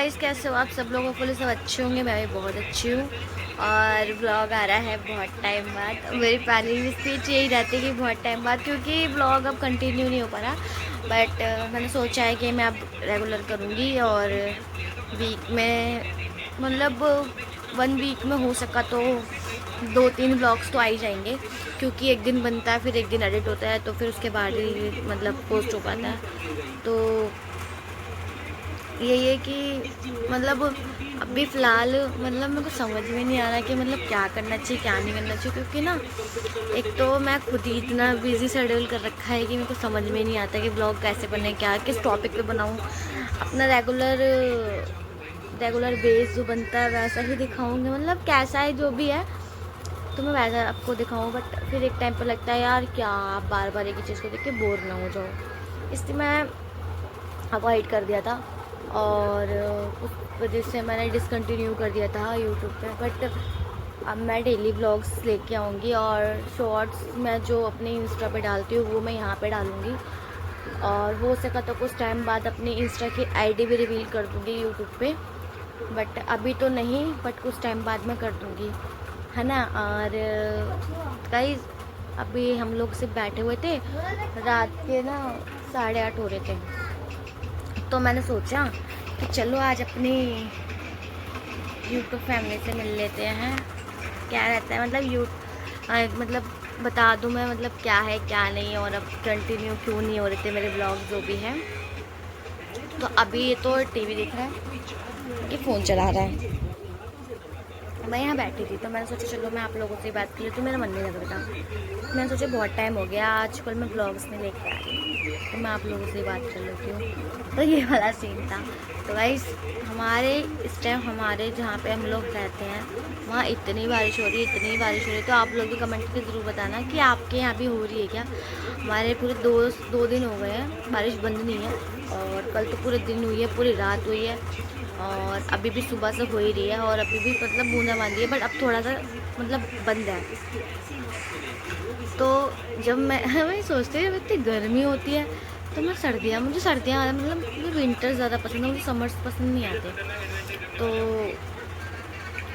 Guys, कैसे हो आप सब लोगों को? सब अच्छे होंगे, मैं भी बहुत अच्छी हूँ। और व्लॉग आ रहा है बहुत टाइम बाद। मेरी पहली स्पीच यही रहती है कि बहुत टाइम बाद, क्योंकि व्लॉग अब कंटिन्यू नहीं हो पा रहा। बट मैंने सोचा है कि मैं अब रेगुलर करूँगी और वीक में मतलब 1 वीक में हो सका तो 2-3 व्लॉग्स तो आ ही जाएंगे, क्योंकि एक दिन बनता है फिर एक दिन एडिट होता है तो फिर उसके बाद ही मतलब पोस्ट हो पाता है। तो यही है कि मतलब अभी फ़िलहाल मतलब मेरे को समझ में नहीं आ रहा कि मतलब क्या करना चाहिए क्या नहीं करना चाहिए, क्योंकि ना एक तो मैं खुद ही इतना बिज़ी शेड्यूल कर रखा है कि मेरे को समझ में नहीं आता कि ब्लॉग कैसे बने, क्या किस टॉपिक पे बनाऊँ। अपना रेगुलर रेगुलर बेस जो बनता है वैसा ही दिखाऊँगी, मतलब कैसा है जो भी है तो मैं वैसा आपको दिखाऊँ। बट फिर एक टाइम पर लगता है यार क्या आप बार बार एक ही चीज़ को देख के बोर ना हो जाओ, इसलिए मैं अवॉइड कर दिया था। और उस वजह से मैंने डिसकंटिन्यू कर दिया था यूट्यूब पे। बट अब मैं डेली व्लॉग्स लेके आऊँगी और शॉर्ट्स मैं जो अपने इंस्टा पे डालती हूँ वो मैं यहाँ पे डालूँगी। और हो सका तो कुछ टाइम बाद अपनी इंस्टा की आईडी भी रिवील कर दूँगी यूट्यूब पे। बट अभी तो नहीं, बट कुछ टाइम बाद मैं कर दूँगी, है ना। और गाइस, अभी हम लोग सिर्फ बैठे हुए थे, रात के ना 8:30 हो रहे थे, तो मैंने सोचा कि चलो आज अपनी यूट्यूब फैमिली से मिल लेते हैं। क्या रहता है मतलब मतलब बता दूं मैं मतलब क्या है क्या नहीं, और अब कंटिन्यू क्यों नहीं हो रहे थे मेरे ब्लॉग जो भी हैं। तो अभी ये तो टीवी देख रहा है कि फ़ोन चला रहा है। मैं यहाँ बैठी थी तो मैंने सोचा चलो मैं आप लोगों से बात कर लेती हूँ, मेरा मन नहीं लग रहा था। मैंने सोचा बहुत टाइम हो गया, आजकल मैं ब्लॉग्स नहीं लेके आ रही, तो मैं आप लोगों से बात कर लेती हूँ। तो ये वाला सीन था। तो गाइस, हमारे इस टाइम हमारे जहाँ पे हम लोग रहते हैं वहाँ इतनी बारिश हो रही है, इतनी बारिश हो रही है। तो आप लोग भी कमेंट करके ज़रूर बताना कि आपके यहाँ भी हो रही है क्या। हमारे पूरे दो दिन हो गए हैं, बारिश बंद नहीं है। और कल तो पूरे दिन हुई है, पूरी रात हुई है, और अभी भी सुबह से हो ही रही है। और अभी भी मतलब बूंदाबांदी है, बट अब थोड़ा सा मतलब बंद है। तो जब मैं सोचती हूँ जब इतनी गर्मी होती है तो मुझे सर्दियाँ मतलब मुझे विंटर ज़्यादा पसंद है, मुझे समर्स पसंद नहीं आते। तो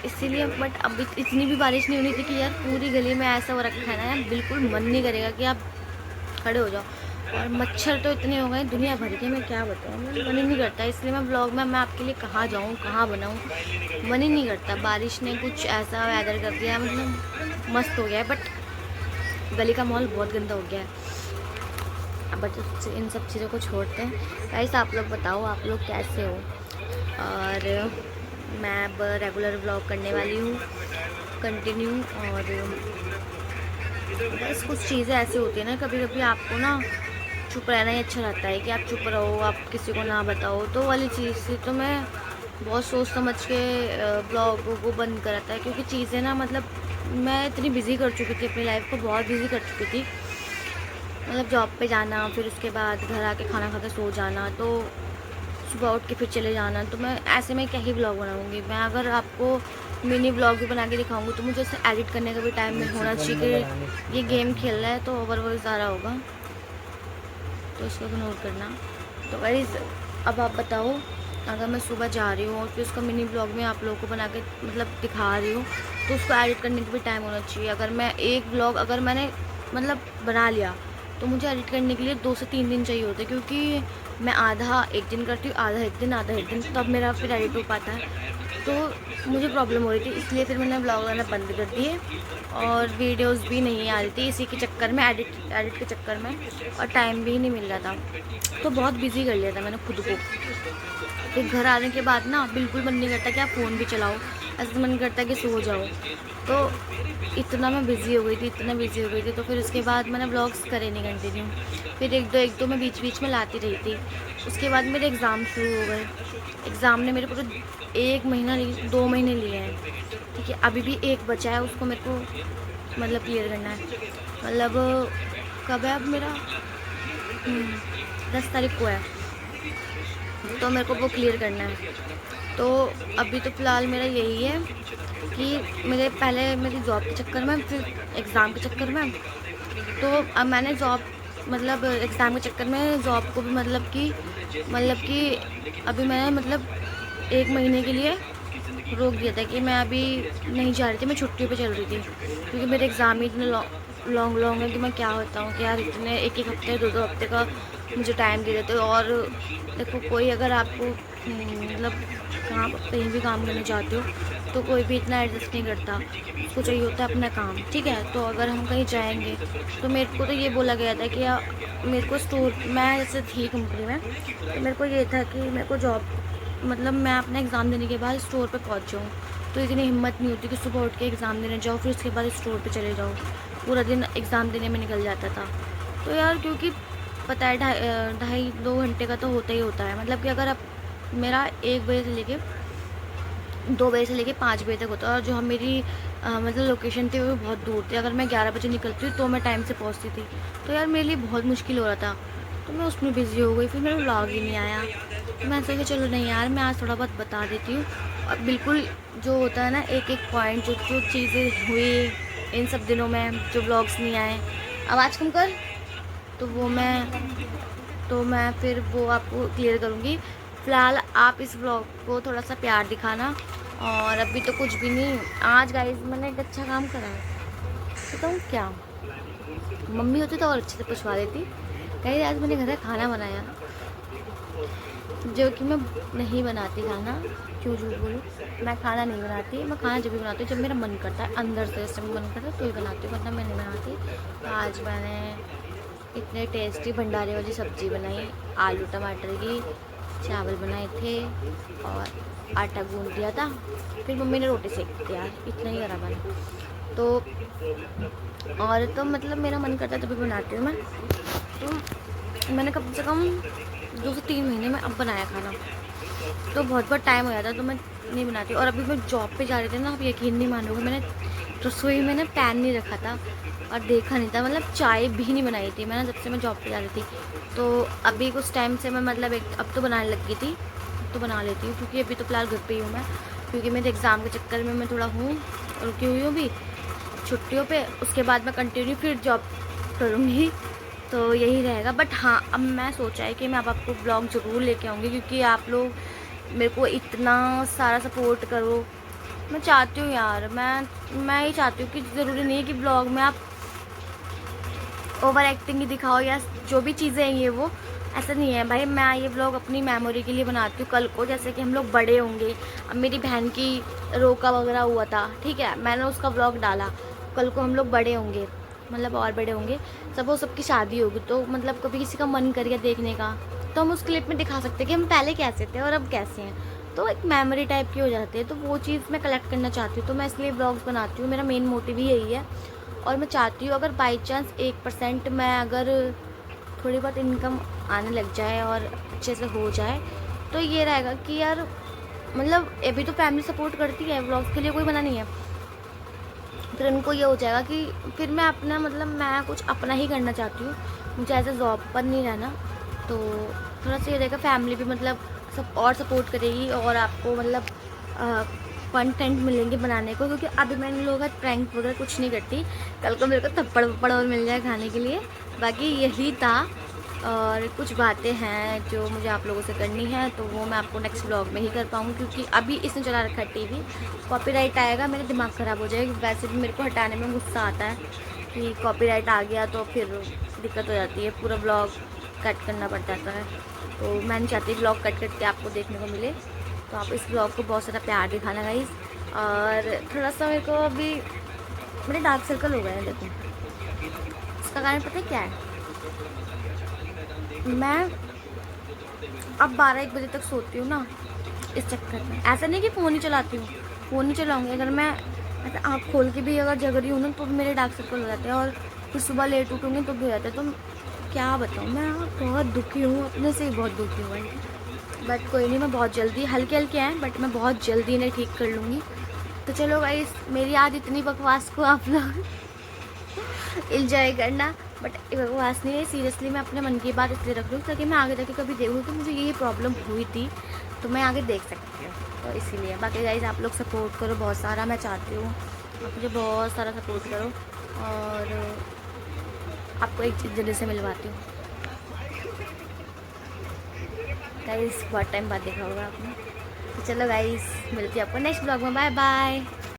इसीलिए बट अब इतनी भी बारिश नहीं होनी थी कि यार पूरी गली में ऐसा हो रखा है ना यार, बिल्कुल मन नहीं करेगा कि आप खड़े हो जाओ। और मच्छर तो इतने हो गए दुनिया भर के, मैं क्या बताऊँ, मन ही नहीं करता। इसलिए मैं ब्लॉग में मैं आपके लिए कहाँ जाऊँ कहाँ बनाऊँ, मन ही नहीं करता। बारिश ने कुछ ऐसा वेदर कर दिया, मतलब मस्त हो गया है, बट गली का माहौल बहुत गंदा हो गया है। बट इन सब चीज़ों को छोड़ते हैं। गाइस, आप लोग बताओ आप लोग कैसे हो। और मैं अब रेगुलर ब्लॉग करने वाली हूँ कंटिन्यू। और बस कुछ चीज़ें ऐसी होती है ना, कभी कभी आपको ना चुप रहना ही अच्छा लगता है कि आप चुप रहो, आप किसी को ना बताओ। तो वाली चीज़ से तो मैं बहुत सोच समझ के ब्लॉगों को बंद करा था, क्योंकि चीज़ें ना मतलब मैं इतनी बिज़ी कर चुकी थी, अपनी लाइफ को बहुत बिज़ी कर चुकी थी। मतलब जॉब पे जाना, फिर उसके बाद घर आके खाना खा के सो जाना, तो सुबह उठ के फिर चले जाना। तो मैं ऐसे में क्या ही ब्लॉग बनाऊँगी। मैं अगर आपको मिनी ब्लॉग भी बना के दिखाऊँगी तो मुझे उसे एडिट करने का भी टाइम में होना चाहिए कि ये गेम खेल रहा है तो ओवरवॉइस आ रहा होगा, तो इसको इग्नोर करना। तो गाइस, अब आप बताओ, अगर मैं सुबह जा रही हूँ और फिर उसका मिनी ब्लॉग में आप लोगों को बना के मतलब दिखा रही हूँ तो उसको एडिट करने का भी टाइम होना चाहिए। अगर मैं एक ब्लॉग अगर मैंने मतलब बना लिया तो मुझे एडिट करने के लिए 2 से 3 दिन चाहिए होते हैं, क्योंकि मैं आधा एक दिन करती हूँ, आधा एक दिन, तब मेरा फिर एडिट हो पाता है। तो मुझे प्रॉब्लम हो रही थी, इसलिए फिर मैंने ब्लॉग बनाना बंद कर दिए और वीडियोस भी नहीं आ रही थी इसी के चक्कर में, एडिट के चक्कर में। और टाइम भी नहीं मिल रहा था, तो बहुत बिजी कर लिया था मैंने खुद को। फिर घर आने के बाद ना बिल्कुल मन नहीं करता कि आप फ़ोन भी चलाओ, ऐसा मन करता है कि सो जाओ। तो इतना मैं बिज़ी हो गई थी, इतना बिज़ी हो गई थी। तो फिर उसके बाद मैंने ब्लॉग्स करे नहीं कंटिन्यू। फिर एक दो मैं बीच बीच में लाती रही थी। उसके बाद मेरे एग्ज़ाम शुरू हो गए। एग्ज़ाम ने मेरे पूरे 1 महीना 2 महीने लिए हैं, ठीक है। अभी भी एक बचा है, उसको मेरे को मतलब क्लियर करना है। मतलब कब है अब मेरा 10 तारीख को है, तो मेरे को वो क्लियर करना है। तो अभी तो फ़िलहाल मेरा यही है कि मेरी जॉब के चक्कर में, फिर एग्ज़ाम के चक्कर में, तो अब मैंने जॉब मतलब एग्ज़ाम के चक्कर में जॉब को भी मतलब कि अभी मैंने मतलब 1 महीने के लिए रोक दिया था कि मैं अभी नहीं जा रही थी, मैं छुट्टियों पे चल रही थी, क्योंकि मेरे एग्ज़ाम ही इतने लॉन्ग है कि मैं क्या होता हूँ कि यार इतने 1-1 हफ्ते 2-2 हफ्ते का मुझे टाइम दे देते हो। और देखो कोई अगर आपको मतलब कहीं भी काम करने जाते हो तो कोई भी इतना एडजस्ट नहीं करता, उसको चाहिए होता है अपना काम, ठीक है। तो अगर हम कहीं जाएंगे तो मेरे को तो ये बोला गया था कि मेरे को स्टोर, मैं जैसे थी कंपनी में, तो मेरे को ये था कि मेरे को जॉब मतलब मैं अपना एग्ज़ाम देने के बाद स्टोर पे पहुंच जाऊँ। तो इतनी हिम्मत नहीं होती कि सुबह उठ के एग्ज़ाम देने जाओ फिर उसके बाद स्टोर पे चले जाओ, पूरा दिन एग्ज़ाम देने में निकल जाता था। तो यार क्योंकि पता है 2.5 घंटे का तो होता ही होता है, मतलब कि अगर आप मेरा 1 बजे से लेके 2 बजे से लेके 5 बजे तक होता है, और जो हम मेरी मतलब लोकेशन थी वो बहुत दूर थी। अगर मैं 11 बजे निकलती हूँ तो मैं टाइम से पहुँचती थी, तो यार मेरे लिए बहुत मुश्किल हो रहा था। तो मैं उसमें बिज़ी हो गई, फिर मेरा व्लॉग ही नहीं आया। तो मैं सोचा चलो नहीं यार, मैं आज थोड़ा बहुत बता देती हूँ। और बिल्कुल जो होता है ना, एक एक पॉइंट जो जो चीज़ें हुई इन सब दिनों में, जो व्लॉग्स नहीं आए, आवाज़ कम कर, तो मैं फिर वो आपको क्लियर करूँगी। फ़िलहाल आप इस व्लॉग को थोड़ा सा प्यार दिखाना। और अभी तो कुछ भी नहीं, आज गाइस मैंने एक अच्छा काम करा है, बताऊँ क्या? मम्मी होती तो और अच्छे से पूछवा देती। गाइस आज मैंने घर का खाना बनाया, जो कि मैं नहीं बनाती खाना, क्यों झूठ बोलूँ। मैं खाना नहीं बनाती, मैं खाना जब भी बनाती हूँ जब मेरा मन करता है, अंदर से जब मन करता है तो ही बनाती हूँ, वरना मैं नहीं बनाती। तो आज मैंने इतने टेस्टी भंडारे वाली सब्ज़ी बनाई, आलू टमाटर की, चावल बनाए थे और आटा गूंद दिया था, फिर मम्मी ने रोटी सेक दी यार, इतना ही करा मैंने तो। और तो मतलब मेरा मन करता है तभी बनाती हूँ मैं। तो मैंने कम से कम 2 से 3 महीने में अब बनाया खाना, तो बहुत टाइम हो जाता तो मैं नहीं बनाती। और अभी मैं जॉब पे जा रही थी ना, आप यकीन नहीं मानोगे, मैंने रसोई में ना पैन नहीं रखा था और देखा नहीं था, मतलब चाय भी नहीं बनाई थी मैंने जब से मैं जॉब पे जा रही थी। तो अभी कुछ टाइम से मैं मतलब अब तो बनाने लग गई थी, अब तो बना लेती हूँ, क्योंकि अभी तो फ़िलहाल घर पे ही हूँ मैं, क्योंकि मेरे एग्ज़ाम के चक्कर में मैं थोड़ा रुकी हुई हूँ अभी छुट्टियों पे। उसके बाद मैं कंटिन्यू फिर जॉब करूँगी, तो यही रहेगा। बट हाँ, अब मैं सोचा है कि मैं अब आपको ब्लॉग ज़रूर लेके आऊँगी, क्योंकि आप लोग मेरे को इतना सारा सपोर्ट करो। मैं चाहती हूँ यार, मैं ये चाहती हूँ कि ज़रूरी नहीं है कि ब्लॉग में आप ओवर एक्टिंग ही दिखाओ या जो भी चीज़ें हैं ये वो, ऐसा नहीं है भाई। मैं ये ब्लॉग अपनी मेमोरी के लिए बनाती हूँ, कल को जैसे कि हम लोग बड़े होंगे। अब मेरी बहन की रोका वगैरह हुआ था, ठीक है, मैंने उसका ब्लॉग डाला, कल को हम लोग बड़े होंगे, मतलब और बड़े होंगे, वो सबकी शादी होगी, तो मतलब कभी किसी का मन कर गया देखने का, तो हम उस क्लिप में दिखा सकते हैं कि हम पहले कैसे थे और अब कैसे हैं, तो एक मेमोरी टाइप की हो जाती है। तो वो चीज़ मैं कलेक्ट करना चाहती हूँ, तो मैं इसलिए ब्लॉग्स बनाती हूँ, मेरा मेन मोटिव ही यही है। और मैं चाहती हूँ अगर बाई चांस 1% मैं अगर थोड़ी बहुत इनकम आने लग जाए और अच्छे से हो जाए, तो ये रहेगा कि यार मतलब अभी तो फैमिली सपोर्ट करती है, व्लॉग्स के लिए कोई मना नहीं है, फिर उनको ये हो जाएगा कि फिर मैं अपना मतलब मैं कुछ अपना ही करना चाहती हूँ, मुझे एज ए जॉब पर नहीं रहना। तो थोड़ा सा ये रहेगा, फैमिली भी मतलब सब और सपोर्ट करेगी और आपको मतलब कंटेंट मिलेंगे बनाने को, क्योंकि अभी मैं इन लोगों का प्रैंक वगैरह कुछ नहीं करती, कल को मेरे को थप्पड़ वप्पड़ और मिल जाए खाने के लिए। बाकी यही था, और कुछ बातें हैं जो मुझे आप लोगों से करनी है, तो वो मैं आपको नेक्स्ट ब्लॉग में ही कर पाऊँगी, क्योंकि अभी इसने चला रखा है टीवी, कॉपीराइट आएगा, मेरा दिमाग ख़राब हो जाएगा। वैसे भी मेरे को हटाने में गुस्सा आता है कि कॉपीराइट आ गया तो फिर दिक्कत हो जाती है, पूरा ब्लॉग कट करना पड़ जाता है। तो मैं नहीं चाहती ब्लॉग कट करके आपको देखने को मिले, तो आप इस ब्लॉग को बहुत सारा प्यार दिखाना गाइस। और थोड़ा सा मेरे को अभी मेरे डार्क सर्कल हो गए हैं, देखो इसका कारण पता है क्या है? मैं अब 12-1 बजे तक सोती हूँ ना, इस चक्कर में। ऐसा नहीं कि फ़ोन ही चलाती हूँ, फ़ोन ही चलाऊँगी, अगर मैं ऐसे आँख खोल के भी अगर जग रही हूँ ना तो मेरे डार्क सर्कल हो जाते हैं, और फिर सुबह लेट उठूँगी तो भी हो जाता है। तो क्या बताऊँ, मैं बहुत दुखी हूँ, अपने से ही बहुत दुखी हूँ भाई। बट कोई नहीं, मैं बहुत जल्दी, हल्के हल्के हैं बट मैं बहुत जल्दी इन्हें ठीक कर लूँगी। तो चलो गाइस, मेरी आज इतनी बकवास को आप लोग इंजॉय करना, बट बकवास नहीं है, सीरियसली मैं अपने मन की बात इसलिए रख लूँ ताकि मैं आगे जाके कभी देखूँ कि मुझे ये प्रॉब्लम हुई थी तो मैं आगे देख सकती हूँ, तो इसीलिए। बाकी गाइस आप लोग सपोर्ट करो बहुत सारा, मैं चाहती हूँ आप मुझे बहुत सारा सपोर्ट करो, और आपको एक चीज़ जल्दी से मिलवाती हूँ गाइस। बहुत टाइम बाद देखा होगा आपने, तो चलो गाइस, मिलती है आपको नेक्स्ट ब्लॉग में। Bye bye.